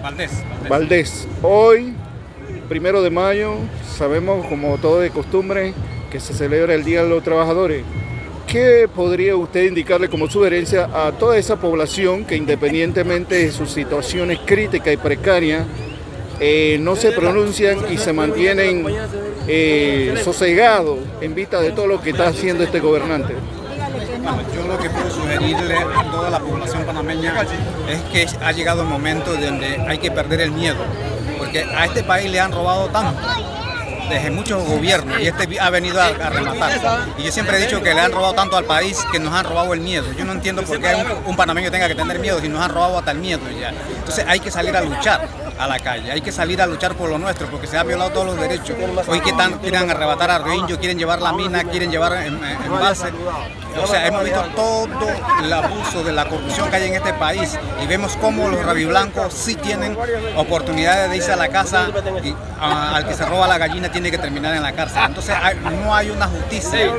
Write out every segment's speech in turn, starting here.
Valdés. Valdés. Hoy, 1 de mayo, sabemos, como todo de costumbre, que se celebra el Día de los Trabajadores. ¿Qué podría usted indicarle como sugerencia a toda esa población que, independientemente de sus situaciones críticas y precarias, no se pronuncian y se mantienen sosegados en vista de todo lo que está haciendo este gobernante? Bueno, yo lo que puedo sugerirle a toda la población panameña es que ha llegado el momento donde hay que perder el miedo, porque a este país le han robado tanto desde muchos gobiernos y este ha venido a rematar. Y yo siempre he dicho que le han robado tanto al país que nos han robado el miedo. Yo no entiendo por qué un panameño tenga que tener miedo si nos han robado hasta el miedo ya. Entonces hay que salir a luchar a la calle, hay que salir a luchar por lo nuestro, porque se han violado todos los derechos. Hoy que quieren arrebatar a Roinjo, quieren llevar la mina, quieren llevar embalse. O sea, hemos visto todo el abuso de la corrupción que hay en este país y vemos cómo los rabiblancos sí tienen oportunidades de irse a la casa y al que se roba la gallina tiene que terminar en la cárcel. Entonces no hay una justicia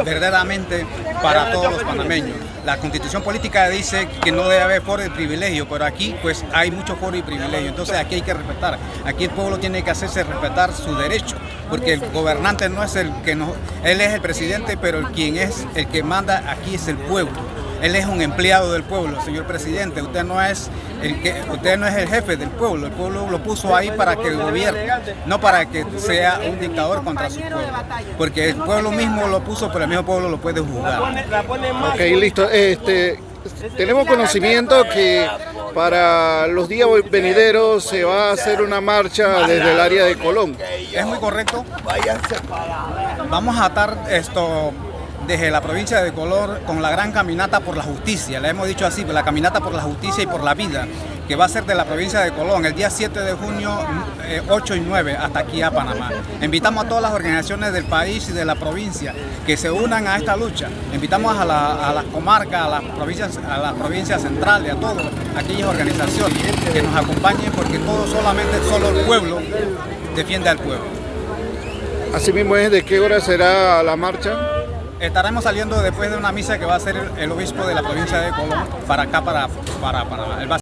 verdaderamente para todos los panameños. La constitución política dice que no debe haber foro y privilegio, pero aquí pues hay mucho foro y privilegio. Entonces aquí hay que respetar. Aquí el pueblo tiene que hacerse respetar su derecho, porque el gobernante no es el que no, él es el presidente, pero quien es el que manda aquí es el pueblo. Él es un empleado del pueblo, señor presidente. Usted no es el jefe del pueblo. El pueblo lo puso ahí para que gobierne, no para que sea un dictador contra su pueblo. Porque el pueblo mismo lo puso, pero el mismo pueblo lo puede juzgar. Ok, listo. Tenemos conocimiento que para los días venideros se va a hacer una marcha desde el área de Colón. Es muy correcto. Vamos a atar esto desde la provincia de Colón con la gran caminata por la justicia, le hemos dicho así, la caminata por la justicia y por la vida, que va a ser de la provincia de Colón el día 7 de junio, 8 y 9, hasta aquí a Panamá. Invitamos a todas las organizaciones del país y de la provincia que se unan a esta lucha. Invitamos a las comarcas, a las provincias centrales, a todas aquellas organizaciones que nos acompañen, porque solo el pueblo defiende al pueblo. Asimismo, ¿de qué hora será la marcha? Estaremos saliendo después de una misa que va a hacer el obispo de la provincia de Colón para acá, para Panamá.